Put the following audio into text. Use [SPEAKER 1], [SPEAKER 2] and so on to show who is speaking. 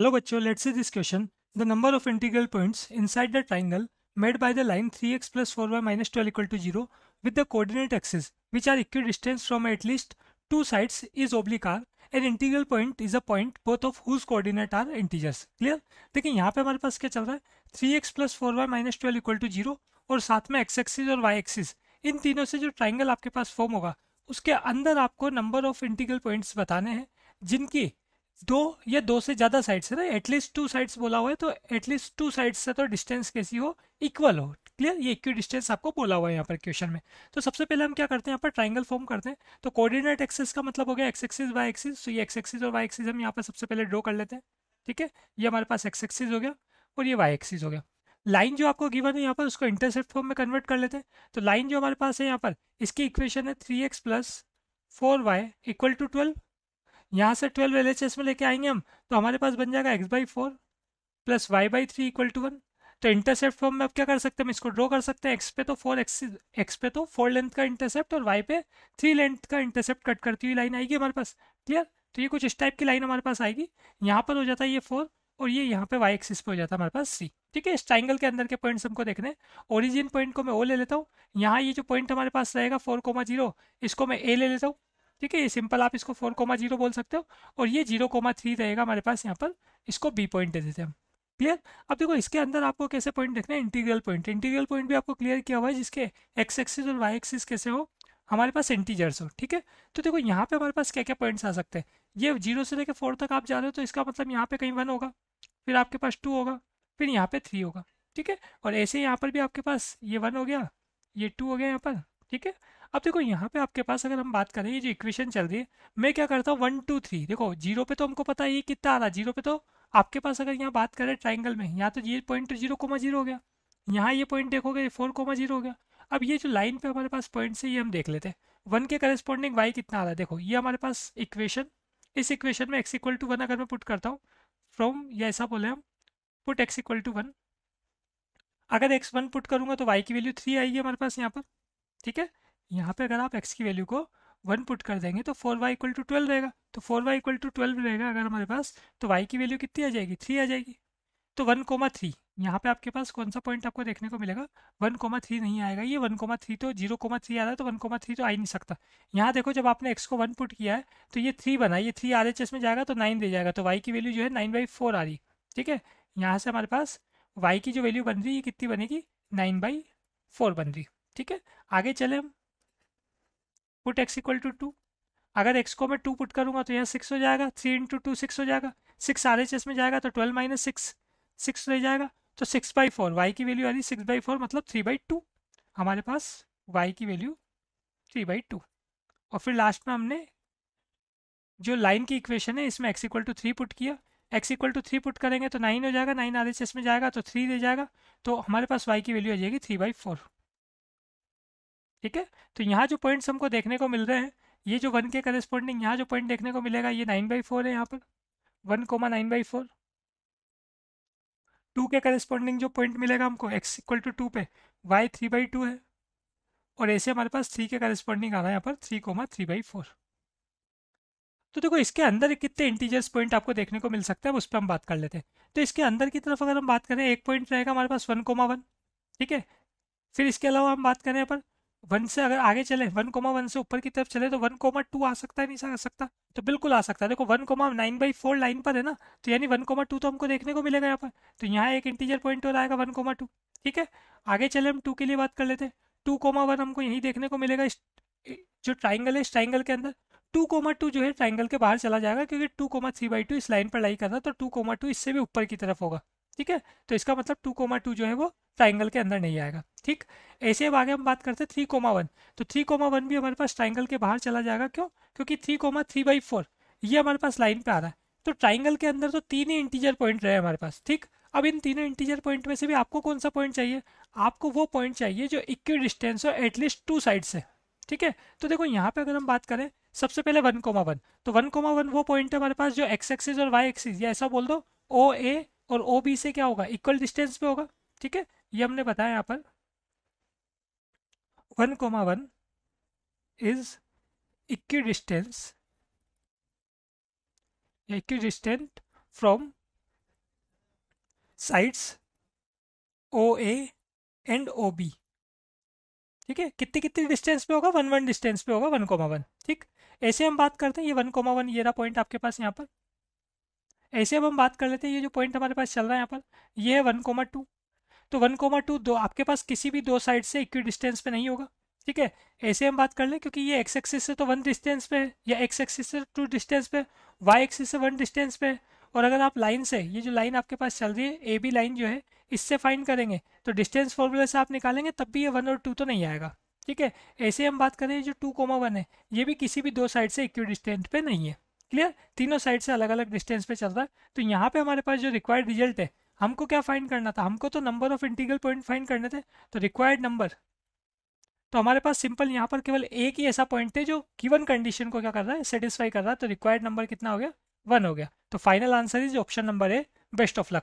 [SPEAKER 1] Hello बच्चों, let's see this question. The number of integral points inside the triangle made by the line 3x plus 4y minus 12 equal to 0 with the coordinate axes which are equidistant from at least two sides is oblique are. An integral point is a point both of whose coordinate are integers. Clear? देखिए यहाँ पे हमारे पास क्या चल रहा है, 3x plus 4y minus 12 equal to 0 और साथ में x एक्सिस और y एक्सिस, इन तीनों से जो ट्राइंगल आपके पास फॉर्म होगा उसके अंदर आपको नंबर ऑफ इंटीग्रल पॉइंट्स बताने हैं जिनकी दो या दो से ज्यादा साइड से ना, एटलीस्ट टू साइड्स बोला हुआ है, तो एटलीस्ट टू साइड्स से तो डिस्टेंस कैसी हो, इक्वल हो. क्लियर? ये इक्वी डिस्टेंस आपको बोला हुआ है यहाँ पर क्वेश्चन में. तो सबसे पहले हम क्या करते हैं, यहाँ पर ट्राइंगल फॉर्म करते हैं. तो कोऑर्डिनेट एक्सिस का मतलब हो गया एक्स एक्सिस वाई एक्सिस. तो ये एक्स एक्सिस और वाई एक्सिस हम यहाँ पर सबसे पहले ड्रॉ कर लेते हैं. ठीक है, ये हमारे पास एक्स एक्सिस हो गया और ये वाई एक्सिस हो गया. लाइन जो आपको गिवन है यहाँ पर उसको इंटरसेप्ट फॉर्म में कन्वर्ट कर लेते हैं. तो लाइन जो हमारे पास है यहाँ पर, इसकी इक्वेशन है 3x plus 4y equal to 12. यहाँ से 12 एलएचएस में लेके आएंगे हम, तो हमारे पास बन जाएगा x/4 plus y/3 equal to 1. तो इंटरसेप्ट फॉर्म में अब क्या कर सकते हैं, हम इसको ड्रॉ कर सकते हैं. एक्स पे तो 4 लेंथ का इंटरसेप्ट और y पे 3 लेंथ का इंटरसेप्ट कट करती हुई लाइन आएगी हमारे पास. क्लियर? तो ये कुछ इस टाइप की लाइन हमारे पास आएगी. यहाँ पर हो जाता है ये 4 और ये यहाँ पे y एक्सिस पे हो जाता है हमारे पास c. ठीक है, इस ट्राइंगल के अंदर के पॉइंट्स हमको देखने हैं. ओरिजिन पॉइंट को मैं ओ ले लेता हूँ. यहाँ ये जो पॉइंट हमारे पास रहेगा 4,0, इसको मैं ए ले लेता हूँ. ठीक है, ये सिंपल आप इसको 4,0 बोल सकते हो. और ये 0,3 रहेगा हमारे पास यहाँ पर, इसको बी पॉइंट दे देते हैं हम. क्लियर? अब देखो इसके अंदर आपको कैसे पॉइंट देखना है, इंटीग्रल पॉइंट. इंटीग्रल पॉइंट भी आपको क्लियर किया हुआ है जिसके एक्स एक्सिस और वाई एक्सिस कैसे हो, हमारे पास इंटीजर्स हो. ठीक है, तो देखो यहाँ पे हमारे पास क्या क्या पॉइंट्स आ सकते हैं. ये 0 से लेकर 4 तक आप जा रहे हो, तो इसका मतलब यहाँ पे कहीं 1 होगा, फिर आपके पास 2 होगा, फिर यहाँ पे 3 होगा. ठीक है, और ऐसे यहाँ पर भी आपके पास ये 1 हो गया, ये 2 हो गया यहाँ पर. ठीक है, अब देखो यहाँ पे आपके पास अगर हम बात करें, ये जो इक्वेशन चल रही है, मैं क्या करता हूँ 1 2 3. देखो जीरो पे तो हमको पता है ये कितना आ रहा है. जीरो पे तो आपके पास अगर यहाँ बात करें ट्राइंगल में, यहाँ तो ये पॉइंट 0,0 हो गया, यहाँ ये पॉइंट देखोगे 4,0 हो गया. अब ये जो लाइन पे हमारे पास पॉइंट है ये हम देख लेते हैं. 1 के करस्पॉन्डिंग वाई कितना आ रहा है, देखो ये हमारे पास इक्वेशन. इस इक्वेशन में x इक्वल टू 1 अगर मैं पुट करता हूँ फ्रॉम, या ऐसा बोले हम, पुट x इक्वल टू 1. अगर x1 पुट करूंगा तो y की वैल्यू 3 आएगी हमारे पास यहाँ पर. ठीक है, यहाँ पे अगर आप x की वैल्यू को 1 पुट कर देंगे तो 4y इक्वल टू 12 रहेगा. तो 4y इक्वल टू 12 रहेगा अगर हमारे पास, तो y की वैल्यू कितनी आ जाएगी, 3 आ जाएगी. तो 1,3 यहाँ पे आपके पास कौन सा पॉइंट आपको देखने को मिलेगा, 1,3 नहीं आएगा. ये 1,3 तो 0,3 आ रहा है, तो 1,3 तो आ ही नहीं सकता. यहाँ देखो जब आपने x को 1 पुट किया है तो ये 3 बना, ये 3 RHS में जाएगा तो 9 दे जाएगा. तो y की वैल्यू जो है 9/4 आ रही. ठीक है, यहाँ से हमारे पास y की जो वैल्यू बन रही है ये कितनी बनेगी, 9/4 बन रही. ठीक है, आगे चले हम. Put x equal to 2. अगर x को मैं 2 पुट करूंगा तो यहाँ 6 हो जाएगा. 3 इंटू 2 6 हो जाएगा. 6 RHS में जाएगा तो 12 माइनस 6 6 रह जाएगा. तो 6/4 y की वैल्यू आ रही 6/4 मतलब 3/2. हमारे पास y की वैल्यू 3/2. और फिर लास्ट में हमने जो लाइन की इक्वेशन है इसमें x इक्वल टू 3 पुट किया. x इक्वल टू 3 पुट करेंगे तो 9 हो जाएगा. 9 RHS में जाएगा तो 3 रह जाएगा. तो हमारे पास y की वैल्यू आ जाएगी 3/4. ठीक है, तो यहाँ जो पॉइंट्स हमको देखने को मिल रहे हैं, ये जो 1 के करस्पॉन्डिंग यहाँ जो पॉइंट देखने को मिलेगा ये 9/4 है यहाँ पर, 1,9/4. 2 के करस्पॉन्डिंग जो पॉइंट मिलेगा हमको x इक्वल टू 2 पे, y 3/2 है. और ऐसे हमारे पास 3 के करस्पॉन्डिंग आ रहा है यहाँ पर 3,3/4. तो देखो इसके अंदर कितने इंटीजर्स पॉइंट आपको देखने को मिल सकता है, उस पर हम बात कर लेते हैं. तो इसके अंदर की तरफ अगर हम बात करें, एक पॉइंट रहेगा हमारे पास 1,1. ठीक है, फिर इसके अलावा हम बात करें यहाँ पर 1 से अगर आगे चले, 1,1 से ऊपर की तरफ चले तो 1,2 आ सकता है, नहीं आ सकता? तो बिल्कुल आ सकता है. देखो 1,9/4 लाइन पर है ना, तो यानी 1,2 तो हमको देखने को मिलेगा यहाँ पर. तो यहाँ एक इंटीजर पॉइंट और आएगा 1,2. ठीक है, आगे चले हम 2 के लिए बात कर लेते हैं. 2,1 हमको यही देखने को मिलेगा इस जो ट्राइंगल है, इस ट्राइंगल के अंदर. 2,2 जो है ट्राइंगल के बाहर चला जाएगा क्योंकि 2,3/2 इस लाइन पर लाई कर रहा है, तो 2,2 इससे भी ऊपर की तरफ होगा. ठीक है, तो इसका मतलब 2,2 जो है वो ट्राइंगल के अंदर नहीं आएगा. ठीक, ऐसे अब आगे हम बात करते हैं 3,1. तो 3,1 भी हमारे पास ट्राइंगल के बाहर चला जाएगा. क्यों? क्योंकि 3,3/4 ये हमारे पास लाइन पे आ रहा है. तो ट्राइंगल के अंदर तो 3 ही इंटीजर पॉइंट रहे हमारे पास. ठीक, अब इन तीनों इंटीजर पॉइंट में से भी आपको कौन सा पॉइंट चाहिए, आपको वो पॉइंट चाहिए जो इक्वी डिस्टेंस हो एटलीस्ट टू साइड से. ठीक है, तो देखो यहाँ पे अगर हम बात करें सबसे पहले 1,1, तो 1,1 वो पॉइंट है हमारे पास जो एक्स एक्सिस और वाई एक्सिस, या ऐसा बोल दो ओ ए और ओ बी से क्या होगा, इक्वल डिस्टेंस पे होगा. ठीक है, ये हमने बताया यहाँ पर 1,1 इज इक्विडिस्टेंस या equidistant from sides O A and O B. ठीक है, कितनी कितनी डिस्टेंस पे होगा, वन वन डिस्टेंस पे होगा, 1,1। ठीक, ऐसे हम बात करते हैं, ये 1,1 ये रहा पॉइंट आपके पास यहाँ पर। ऐसे अब हम बात कर लेते हैं, ये जो पॉइंट हमारे पास चल रहा है यहाँ पर, ये है 1,2। तो 1,2 दो आपके पास किसी भी दो साइड से इक्वी डिस्टेंस पे नहीं होगा। ठीक है, ऐसे हम बात कर लें, क्योंकि ये एक्स एक्सिस से तो वन डिस्टेंस पे है, या एक्स एक्सिस से टू डिस्टेंस पे, वाई एक्सिस से वन डिस्टेंस पे है। और अगर आप लाइन से, ये जो लाइन आपके पास चल रही है ए बी लाइन जो है, इससे फाइंड करेंगे तो डिस्टेंस फॉर्मूले से आप निकालेंगे तब भी ये 1 और 2 तो नहीं आएगा। ठीक है, ऐसे हम बात करें जो 2,1 है, ये भी किसी भी दो साइड से इक्वी डिस्टेंस पे नहीं है। क्लियर, तीनों साइड से अलग अलग डिस्टेंस पे चल रहा है। तो यहाँ पे हमारे पास जो रिक्वायर्ड रिजल्ट है, हमको क्या फाइंड करना था, हमको तो number of integral point find करने थे। तो रिक्वायर्ड नंबर, तो हमारे पास सिंपल यहाँ पर केवल एक ही ऐसा पॉइंट है जो गिवन कंडीशन को क्या कर रहा है, सेटिस्फाई कर रहा है। तो रिक्वायर्ड नंबर कितना हो गया, 1 हो गया। तो final answer is option number A. Best of luck.